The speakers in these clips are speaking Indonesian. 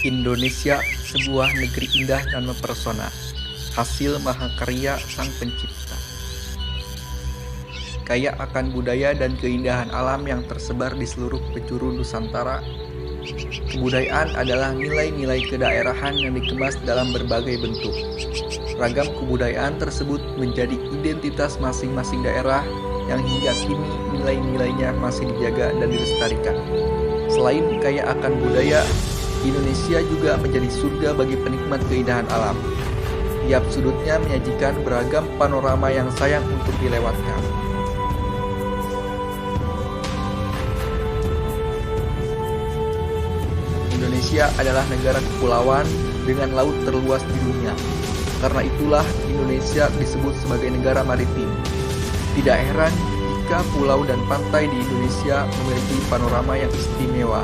Indonesia, sebuah negeri indah dan mempesona, hasil mahakarya Sang Pencipta. Kaya akan budaya dan keindahan alam yang tersebar di seluruh penjuru Nusantara, kebudayaan adalah nilai-nilai kedaerahan yang dikemas dalam berbagai bentuk. Ragam kebudayaan tersebut menjadi identitas masing-masing daerah yang hingga kini nilai-nilainya masih dijaga dan dilestarikan. Selain kaya akan budaya, Indonesia juga menjadi surga bagi penikmat keindahan alam. Tiap sudutnya menyajikan beragam panorama yang sayang untuk dilewatkan. Indonesia adalah negara kepulauan dengan laut terluas di dunia. Karena itulah Indonesia disebut sebagai negara maritim. Tidak heran jika pulau dan pantai di Indonesia memiliki panorama yang istimewa.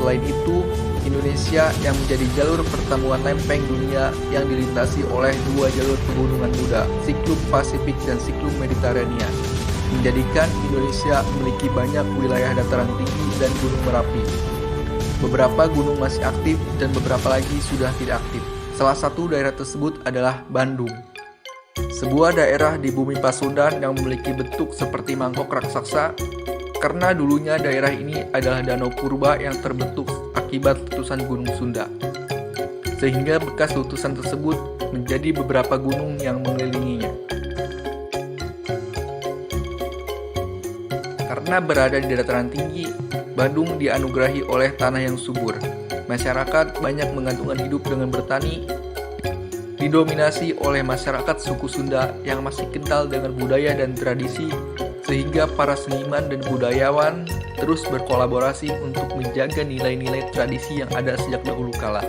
Selain itu, Indonesia yang menjadi jalur pertemuan lempeng dunia yang dilintasi oleh dua jalur pegunungan muda, siklus Pasifik dan siklus Mediterania, menjadikan Indonesia memiliki banyak wilayah dataran tinggi dan gunung berapi. Beberapa gunung masih aktif dan beberapa lagi sudah tidak aktif. Salah satu daerah tersebut adalah Bandung, sebuah daerah di bumi Pasundan yang memiliki bentuk seperti mangkok raksasa, karena dulunya daerah ini adalah danau purba yang terbentuk akibat letusan Gunung Sunda, sehingga bekas letusan tersebut menjadi beberapa gunung yang mengelilinginya. Karena berada di dataran tinggi, Bandung dianugerahi oleh tanah yang subur. Masyarakat banyak menggantungkan hidup dengan bertani, didominasi oleh masyarakat suku Sunda yang masih kental dengan budaya dan tradisi, sehingga para seniman dan budayawan terus berkolaborasi untuk menjaga nilai-nilai tradisi yang ada sejak dahulu kala.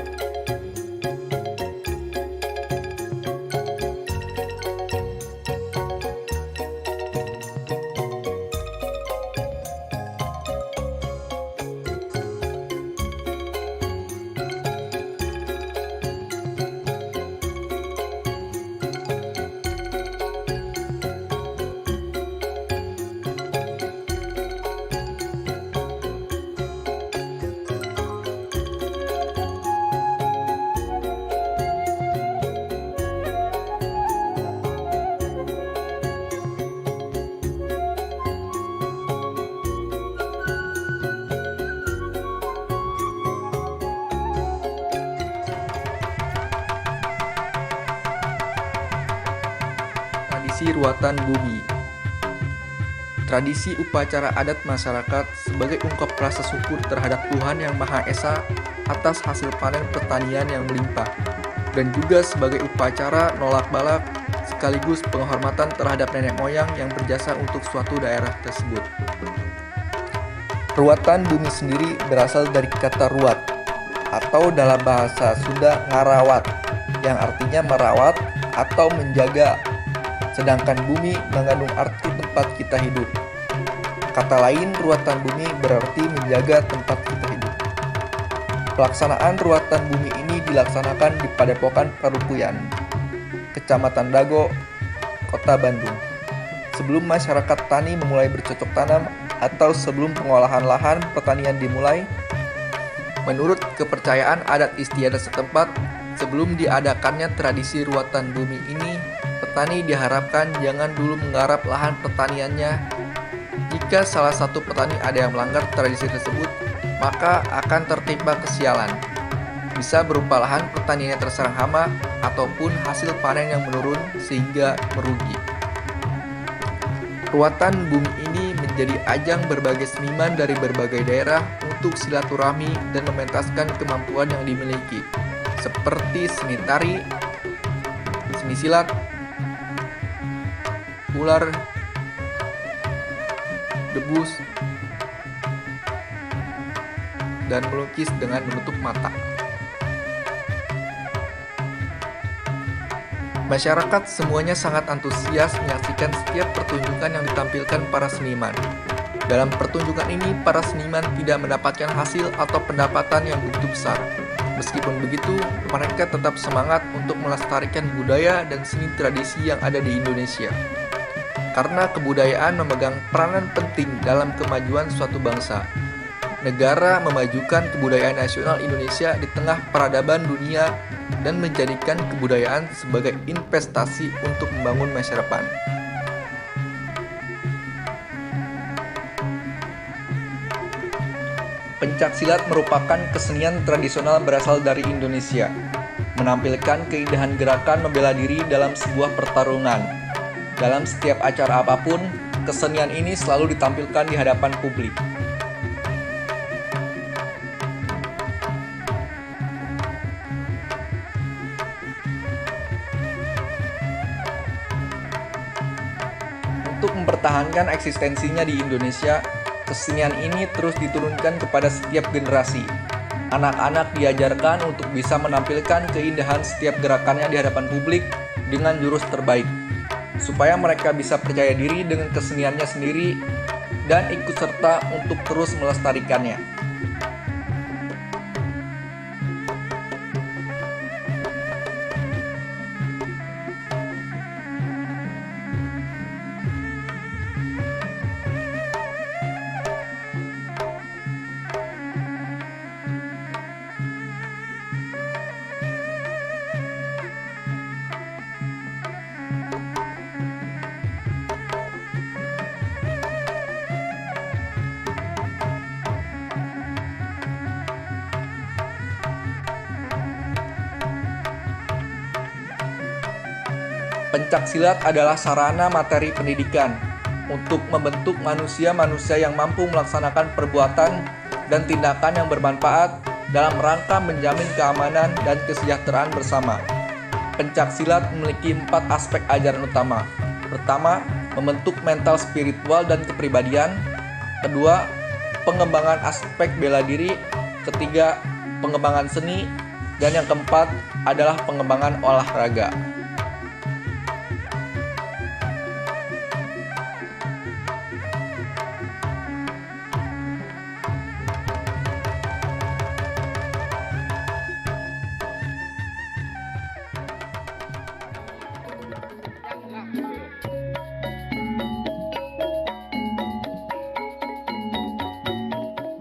Tradisi ruatan bumi. Tradisi upacara adat masyarakat sebagai ungkap rasa syukur terhadap Tuhan Yang Maha Esa atas hasil panen pertanian yang melimpah, dan juga sebagai upacara nolak balak sekaligus penghormatan terhadap nenek moyang yang berjasa untuk suatu daerah tersebut. Ruatan bumi sendiri berasal dari kata ruat, atau dalam bahasa Sunda ngarawat, yang artinya merawat atau menjaga, sedangkan bumi mengandung arti tempat kita hidup. Kata lain, ruatan bumi berarti menjaga tempat kita hidup. Pelaksanaan ruatan bumi ini dilaksanakan di Padepokan Parupuyan, Kecamatan Dago, Kota Bandung. Sebelum masyarakat tani memulai bercocok tanam atau sebelum pengolahan lahan pertanian dimulai, menurut kepercayaan adat istiadat setempat, sebelum diadakannya tradisi ruatan bumi ini, petani diharapkan jangan dulu menggarap lahan pertaniannya. Jika salah satu petani ada yang melanggar tradisi tersebut, maka akan tertimpa kesialan. Bisa berupa lahan pertaniannya terserang hama ataupun hasil panen yang menurun sehingga merugi. Ruatan bumi ini menjadi ajang berbagai seniman dari berbagai daerah untuk silaturahmi dan mementaskan kemampuan yang dimiliki, seperti seni tari, seni silat, ular, debus, dan melukis dengan menutup mata. Masyarakat semuanya sangat antusias menyaksikan setiap pertunjukan yang ditampilkan para seniman. Dalam pertunjukan ini, para seniman tidak mendapatkan hasil atau pendapatan yang begitu besar. Meskipun begitu, mereka tetap semangat untuk melestarikan budaya dan seni tradisi yang ada di Indonesia. Karena kebudayaan memegang peranan penting dalam kemajuan suatu bangsa. Negara memajukan kebudayaan nasional Indonesia di tengah peradaban dunia dan menjadikan kebudayaan sebagai investasi untuk membangun masa depan. Pencaksilat merupakan kesenian tradisional berasal dari Indonesia, menampilkan keindahan gerakan membela diri dalam sebuah pertarungan. Dalam setiap acara apapun, kesenian ini selalu ditampilkan di hadapan publik. Untuk mempertahankan eksistensinya di Indonesia, kesenian ini terus diturunkan kepada setiap generasi. Anak-anak diajarkan untuk bisa menampilkan keindahan setiap gerakannya di hadapan publik dengan jurus terbaik, supaya mereka bisa percaya diri dengan keseniannya sendiri dan ikut serta untuk terus melestarikannya. Pencaksilat adalah sarana materi pendidikan untuk membentuk manusia-manusia yang mampu melaksanakan perbuatan dan tindakan yang bermanfaat dalam rangka menjamin keamanan dan kesejahteraan bersama. Pencaksilat memiliki 4 aspek ajaran utama. Pertama, membentuk mental spiritual dan kepribadian. Kedua, pengembangan aspek bela diri. Ketiga, pengembangan seni. Dan yang keempat adalah pengembangan olahraga.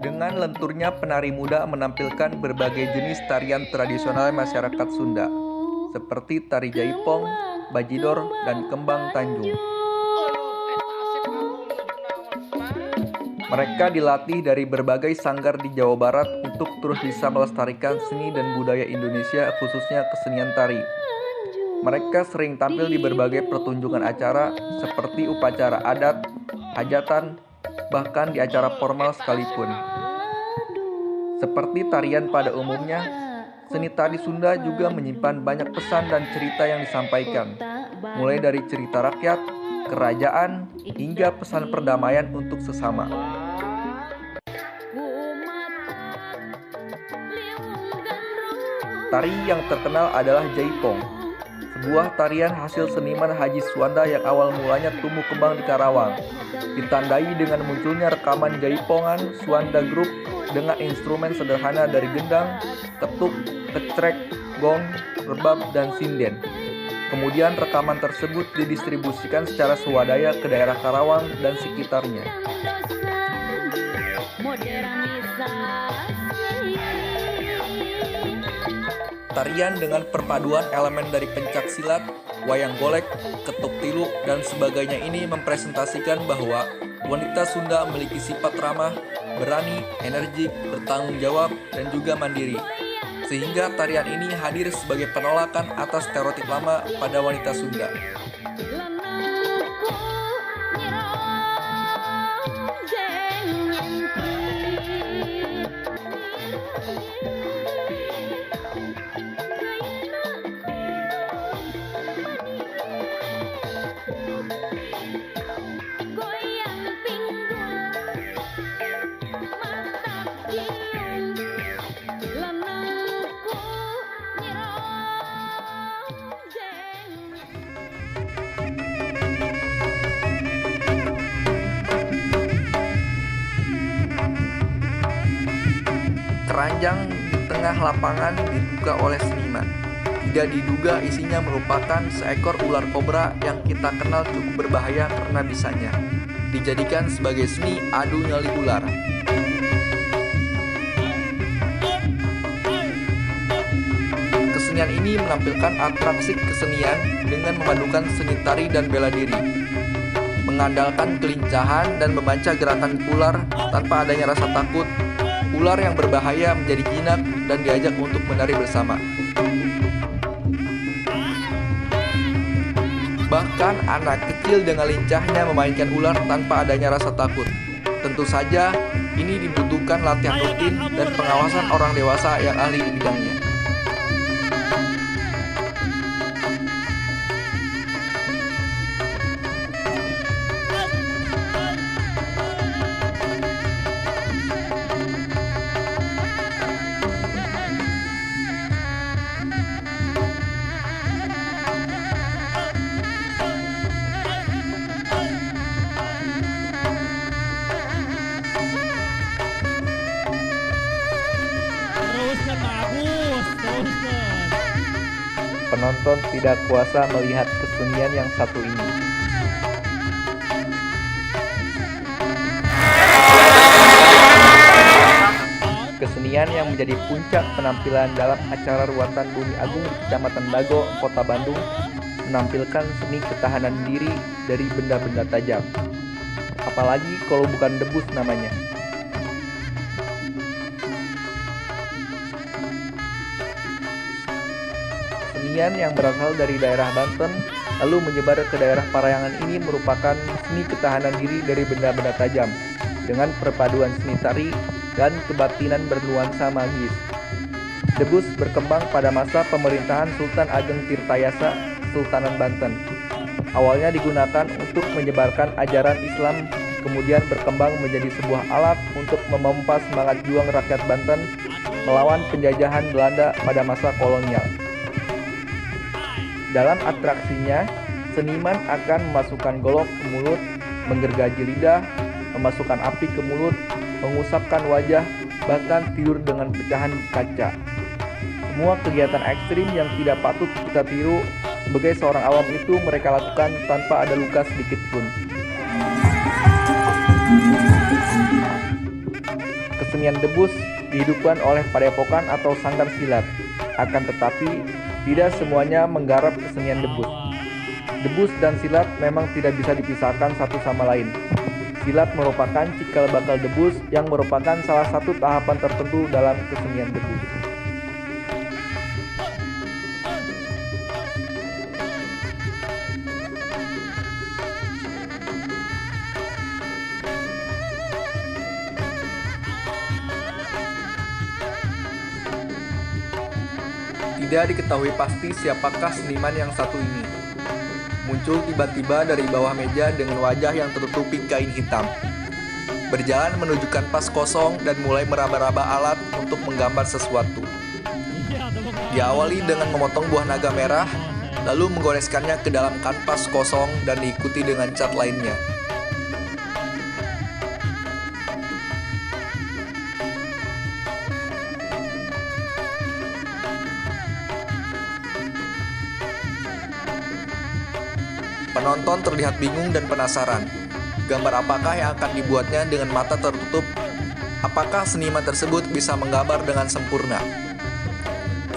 Dengan lenturnya penari muda menampilkan berbagai jenis tarian tradisional masyarakat Sunda, seperti tari jaipong, bajidor, dan kembang Tanjung. Mereka dilatih dari berbagai sanggar di Jawa Barat untuk terus bisa melestarikan seni dan budaya Indonesia, khususnya kesenian tari. Mereka sering tampil di berbagai pertunjukan acara seperti upacara adat, hajatan, bahkan di acara formal sekalipun. Seperti tarian pada umumnya, seni tari Sunda juga menyimpan banyak pesan dan cerita yang disampaikan, mulai dari cerita rakyat, kerajaan, hingga pesan perdamaian untuk sesama. Tari yang terkenal adalah jaipong, sebuah tarian hasil seniman Haji Suwanda yang awal mulanya tumbuh kembang di Karawang, ditandai dengan munculnya rekaman jaipongan Suwanda Group dengan instrumen sederhana dari gendang, ketuk, kecrek, gong, rebab, dan sinden. Kemudian rekaman tersebut didistribusikan secara swadaya ke daerah Karawang dan sekitarnya. Tarian dengan perpaduan elemen dari pencaksilat, wayang golek, ketuk tiluk, dan sebagainya ini mempresentasikan bahwa wanita Sunda memiliki sifat ramah, berani, energik, bertanggung jawab, dan juga mandiri. Sehingga tarian ini hadir sebagai penolakan atas stereotip lama pada wanita Sunda. Keranjang di tengah lapangan dibuka oleh seniman. Tidak diduga isinya merupakan seekor ular kobra yang kita kenal cukup berbahaya karena bisanya dijadikan sebagai seni adu nyali ular. ini menampilkan atraksi kesenian dengan memadukan seni tari dan bela diri, mengandalkan kelincahan dan membaca gerakan ular tanpa adanya rasa takut. Ular yang berbahaya menjadi jinak dan diajak untuk menari bersama. Bahkan anak kecil dengan lincahnya memainkan ular tanpa adanya rasa takut. Tentu saja ini dibutuhkan latihan rutin dan pengawasan orang dewasa yang ahli di bidangnya. Penonton tidak kuasa melihat kesenian yang satu ini. Kesenian yang menjadi puncak penampilan dalam acara ruatan Bumi Agung di Kecamatan Dago, Kota Bandung, menampilkan seni ketahanan diri dari benda-benda tajam. Apalagi kalau bukan debus namanya. Kesenian yang berasal dari daerah Banten lalu menyebar ke daerah Parayangan ini merupakan seni ketahanan diri dari benda-benda tajam dengan perpaduan seni tari dan kebatinan bernuansa magis. Debus berkembang pada masa pemerintahan Sultan Ageng Tirtayasa, Sultanan Banten. Awalnya digunakan untuk menyebarkan ajaran Islam, kemudian berkembang menjadi sebuah alat untuk memompa semangat juang rakyat Banten melawan penjajahan Belanda pada masa kolonial. Dalam atraksinya, seniman akan memasukkan golok ke mulut, menggergaji lidah, memasukkan api ke mulut, mengusapkan wajah, bahkan tidur dengan pecahan kaca. Semua kegiatan ekstrim yang tidak patut kita tiru sebagai seorang awam itu mereka lakukan tanpa ada luka sedikit pun. Kesenian debus dihidupkan oleh padepokan atau sanggar silat. Akan tetapi, tidak semuanya menggarap kesenian debus. Debus dan silat memang tidak bisa dipisahkan satu sama lain. Silat merupakan cikal bakal debus yang merupakan salah satu tahapan tertentu dalam kesenian debus. Tidak diketahui pasti siapakah seniman yang satu ini. Muncul tiba-tiba dari bawah meja dengan wajah yang tertutupi kain hitam. Berjalan menuju kanvas kosong dan mulai meraba-raba alat untuk menggambar sesuatu. Diawali dengan memotong buah naga merah, lalu menggoreskannya ke dalam kanvas kosong dan diikuti dengan cat lainnya. Penonton terlihat bingung dan penasaran. Gambar apakah yang akan dibuatnya dengan mata tertutup? Apakah seniman tersebut bisa menggambar dengan sempurna?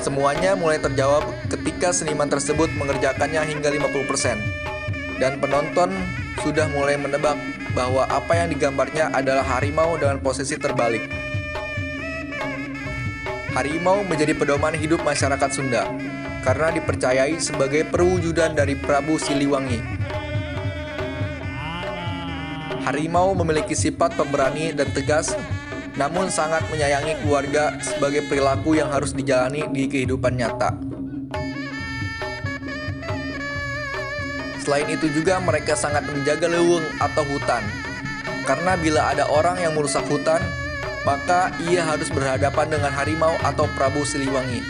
Semuanya mulai terjawab ketika seniman tersebut mengerjakannya hingga 50%. Dan penonton sudah mulai menebak bahwa apa yang digambarnya adalah harimau dengan posisi terbalik. Harimau menjadi pedoman hidup masyarakat Sunda karena dipercayai sebagai perwujudan dari Prabu Siliwangi. Harimau memiliki sifat pemberani dan tegas, namun sangat menyayangi keluarga sebagai perilaku yang harus dijalani di kehidupan nyata. Selain itu juga mereka sangat menjaga leuweung atau hutan, karena bila ada orang yang merusak hutan, maka ia harus berhadapan dengan harimau atau Prabu Siliwangi.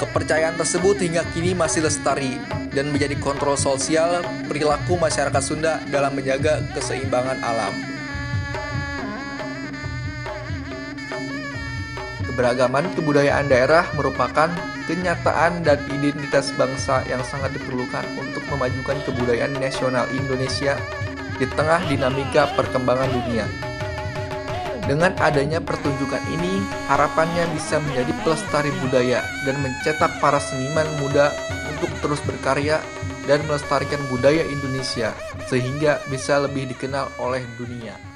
Kepercayaan tersebut hingga kini masih lestari dan menjadi kontrol sosial perilaku masyarakat Sunda dalam menjaga keseimbangan alam. Keberagaman kebudayaan daerah merupakan kenyataan dan identitas bangsa yang sangat diperlukan untuk memajukan kebudayaan nasional Indonesia di tengah dinamika perkembangan dunia. Dengan adanya pertunjukan ini, harapannya bisa menjadi pelestari budaya dan mencetak para seniman muda untuk terus berkarya dan melestarikan budaya Indonesia, sehingga bisa lebih dikenal oleh dunia.